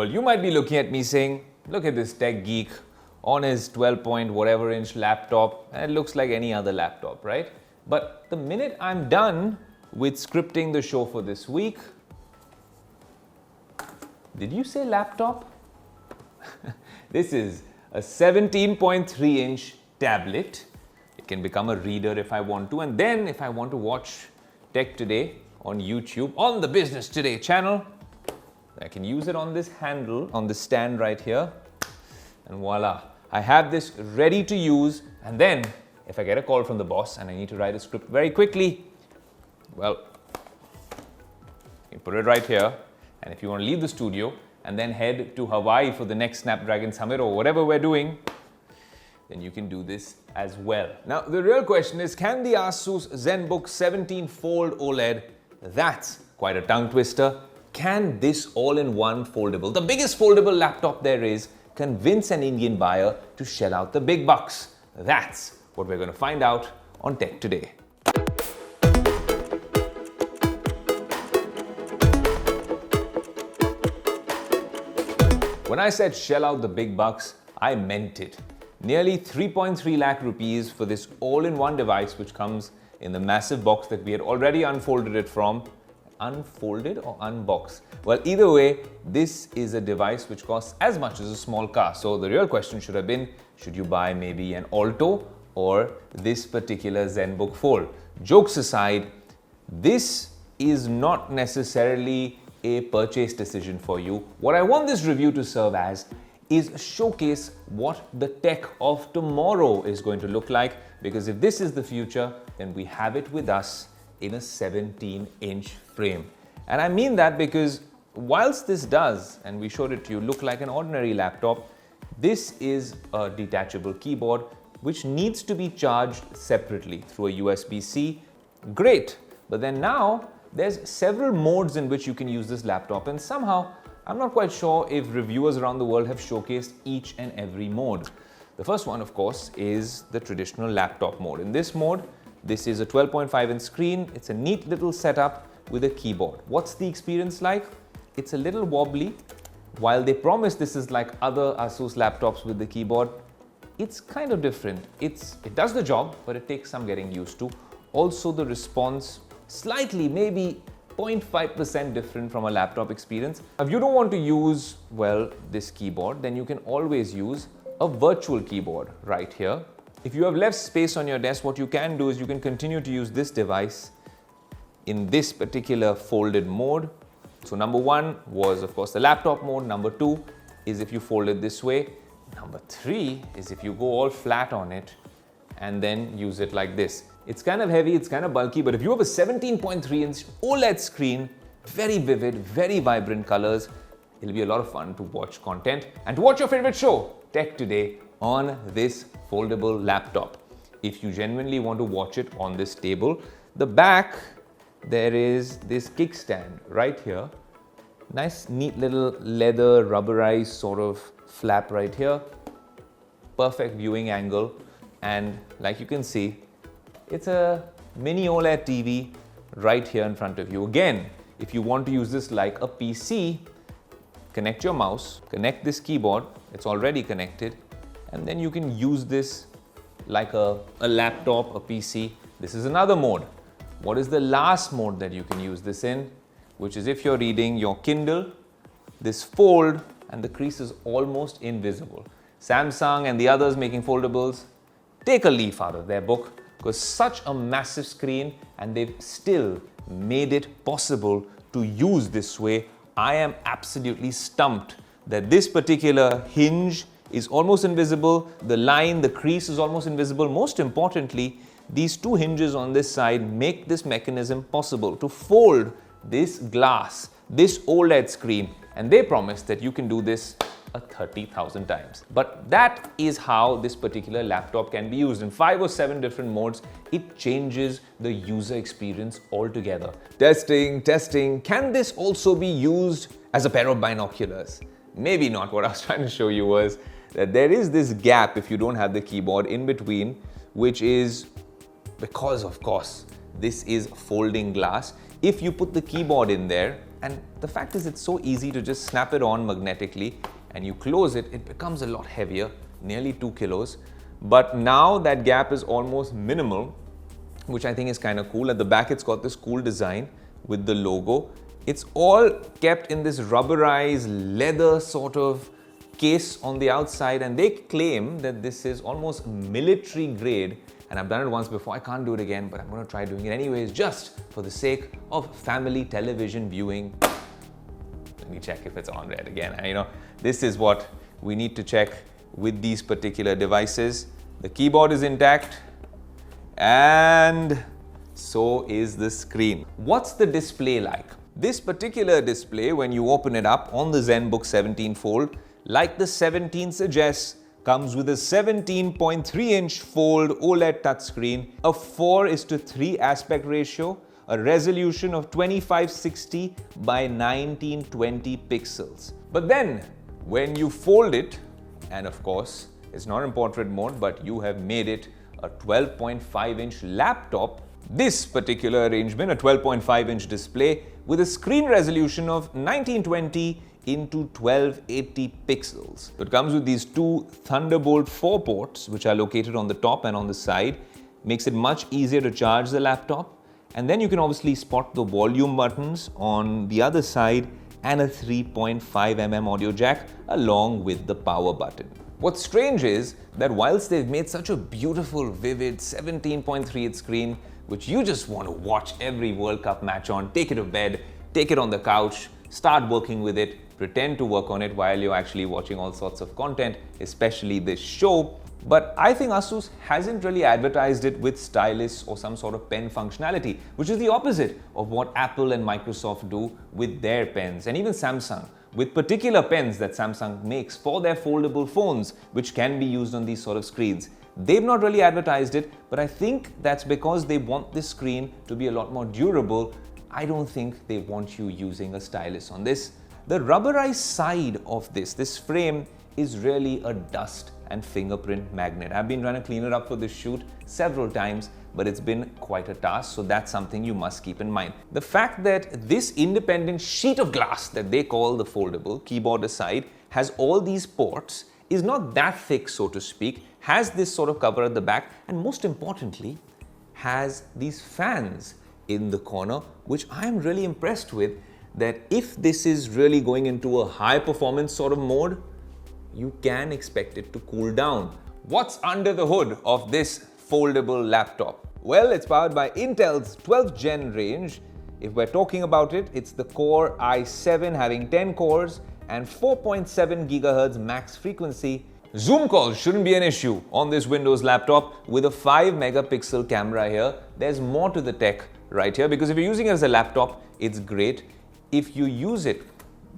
Well, you might be looking at me saying, look at this tech geek on his 12 point whatever inch laptop, and it looks like any other laptop, right? But the minute I'm done with scripting the show for this week, did you say laptop? This is a 17.3 inch tablet. It can become a reader if I want to, and then if I want to watch Tech Today on YouTube on the Business Today channel, I can use it on this handle, on the stand right here, and voila, I have this ready to use. And then if I get a call from the boss and I need to write a script very quickly, well, you put it right here. And if you want to leave the studio and then head to Hawaii for the next Snapdragon Summit or whatever we're doing, then you can do this as well. Now, the real question is, can the Asus Zenbook 17 Fold OLED, that's quite a tongue twister, can this all-in-one foldable, the biggest foldable laptop there is, convince an Indian buyer to shell out the big bucks? That's what we're going to find out on Tech Today. When I said shell out the big bucks, I meant it. Nearly 3.3 lakh rupees for this all-in-one device, which comes in the massive box that we had already unfolded it from. Unfolded or unboxed? Well, either way, this is a device which costs as much as a small car. So the real question should have been, should you buy maybe an Alto or this particular Zenbook Fold? Jokes aside, this is not necessarily a purchase decision for you. What I want this review to serve as is showcase what the tech of tomorrow is going to look like, because if this is the future, then we have it with us in a 17-inch frame. And I mean that because whilst this does, and we showed it to you, look like an ordinary laptop, this is a detachable keyboard which needs to be charged separately through a USB-C. Great, but then now there's several modes in which you can use this laptop, and somehow I'm not quite sure if reviewers around the world have showcased each and every mode. The first one, of course, is the traditional laptop mode. In this mode, this is a 12.5-inch screen. It's a neat little setup with a keyboard. What's the experience like? It's a little wobbly. While they promise this is like other Asus laptops with the keyboard, it's kind of different. It does the job, but it takes some getting used to. Also, the response slightly, maybe 0.5% different from a laptop experience. If you don't want to use, well, this keyboard, then you can always use a virtual keyboard right here. If you have left space on your desk, what you can do is you can continue to use this device in this particular folded mode. So number one was, of course, the laptop mode. Number two is if you fold it this way. Number three is if you go all flat on it and then use it like this. It's kind of heavy, it's kind of bulky, but if you have a 17.3-inch OLED screen, very vivid, very vibrant colors, it'll be a lot of fun to watch content and to watch your favorite show, Tech Today, on this foldable laptop. If you genuinely want to watch it on this table, the back, there is this kickstand right here. Nice, neat little leather, rubberized sort of flap right here. Perfect viewing angle. And like you can see, it's a mini OLED TV right here in front of you. Again, if you want to use this like a PC, connect your mouse, connect this keyboard, it's already connected, and then you can use this like a laptop, a PC. This is another mode. What is the last mode that you can use this in? Which is if you're reading your Kindle, this fold and the crease is almost invisible. Samsung and the others making foldables, take a leaf out of their book, because such a massive screen and they've still made it possible to use this way. I am absolutely stumped that this particular hinge is almost invisible. The line, the crease is almost invisible. Most importantly, these two hinges on this side make this mechanism possible to fold this glass, this OLED screen, and they promise that you can do this 30,000 times. But that is how this particular laptop can be used in 5 or 7 different modes. It changes the user experience altogether. Testing. Can this also be used as a pair of binoculars? Maybe not. What I was trying to show you was that there is this gap if you don't have the keyboard in between, which is because, of course, this is folding glass. If you put the keyboard in there, And the fact is, it's so easy to just snap it on magnetically and you close it, it becomes a lot heavier, nearly 2 kilos. But now that gap is almost minimal, which I think is kind of cool. At the back, it's got this cool design with the logo. It's all kept in this rubberized leather sort of case on the outside, and they claim that this is almost military grade. And I've done it once before, I can't do it again, but I'm going to try doing it anyways, just for the sake of family television viewing. Let me check if it's on red again. And, you know, this is what we need to check with these particular devices. The keyboard is intact, and so is the screen. What's the display like? This particular display, when you open it up on the Zenbook 17 Fold, like the 17 suggests, comes with a 17.3-inch Fold OLED touchscreen, a 4:3 aspect ratio, a resolution of 2560 by 1920 pixels. But then, when you fold it, and of course, it's not in portrait mode, but you have made it a 12.5-inch laptop, this particular arrangement, a 12.5-inch display with a screen resolution of 1920 into 1280 pixels. So it comes with these two Thunderbolt 4 ports, which are located on the top and on the side. Makes it much easier to charge the laptop. And then you can obviously spot the volume buttons on the other side and a 3.5mm audio jack along with the power button. What's strange is that whilst they've made such a beautiful, vivid 17.3-inch screen, which you just want to watch every World Cup match on, take it to bed, take it on the couch, start working with it, pretend to work on it while you're actually watching all sorts of content, especially this show. But I think Asus hasn't really advertised it with stylus or some sort of pen functionality, which is the opposite of what Apple and Microsoft do with their pens, and even Samsung, with particular pens that Samsung makes for their foldable phones, which can be used on these sort of screens. They've not really advertised it, but I think that's because they want this screen to be a lot more durable. I don't think they want you using a stylus on this. The rubberized side of this frame is really a dust and fingerprint magnet. I've been trying to clean it up for this shoot several times, but it's been quite a task, so that's something you must keep in mind. The fact that this independent sheet of glass that they call the foldable, keyboard aside, has all these ports, is not that thick, so to speak, has this sort of cover at the back, and most importantly, has these fans in the corner, which I'm really impressed with, that if this is really going into a high performance sort of mode, you can expect it to cool down. What's under the hood of this foldable laptop? Well, it's powered by Intel's 12th gen range. If we're talking about it, it's the Core i7 having 10 cores and 4.7 GHz max frequency. Zoom calls shouldn't be an issue on this Windows laptop with a 5 megapixel camera here. There's more to the tech right here, because if you're using it as a laptop, it's great. If you use it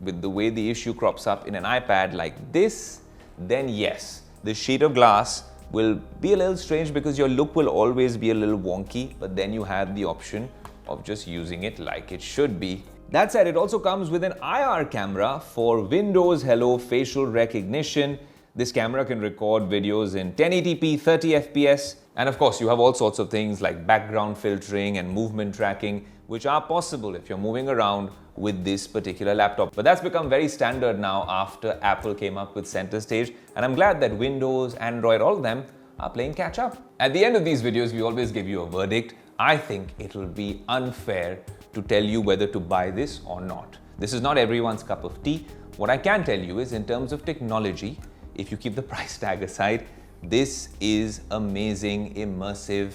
with the way the issue crops up in an iPad like this, then yes, the sheet of glass will be a little strange because your look will always be a little wonky, but then you have the option of just using it like it should be. That said, it also comes with an IR camera for Windows Hello facial recognition. This camera can record videos in 1080p, 30 FPS, and of course you have all sorts of things like background filtering and movement tracking, which are possible if you're moving around with this particular laptop. But that's become very standard now after Apple came up with Center Stage, and I'm glad that Windows, Android, all of them are playing catch up. At the end of these videos, we always give you a verdict. I think it will be unfair to tell you whether to buy this or not. This is not everyone's cup of tea. What I can tell you is, in terms of technology, if you keep the price tag aside, this is amazing, immersive,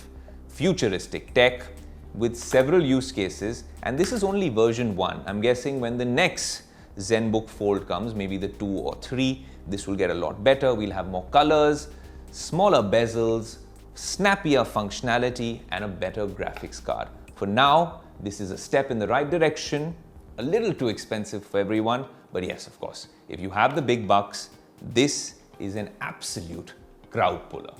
futuristic tech with several use cases, and this is only version 1. I'm guessing when the next Zenbook Fold comes, maybe the 2 or 3, this will get a lot better. We'll have more colors, smaller bezels, snappier functionality, and a better graphics card. For now, this is a step in the right direction, a little too expensive for everyone, but yes, of course, if you have the big bucks, this is an absolute crowd puller.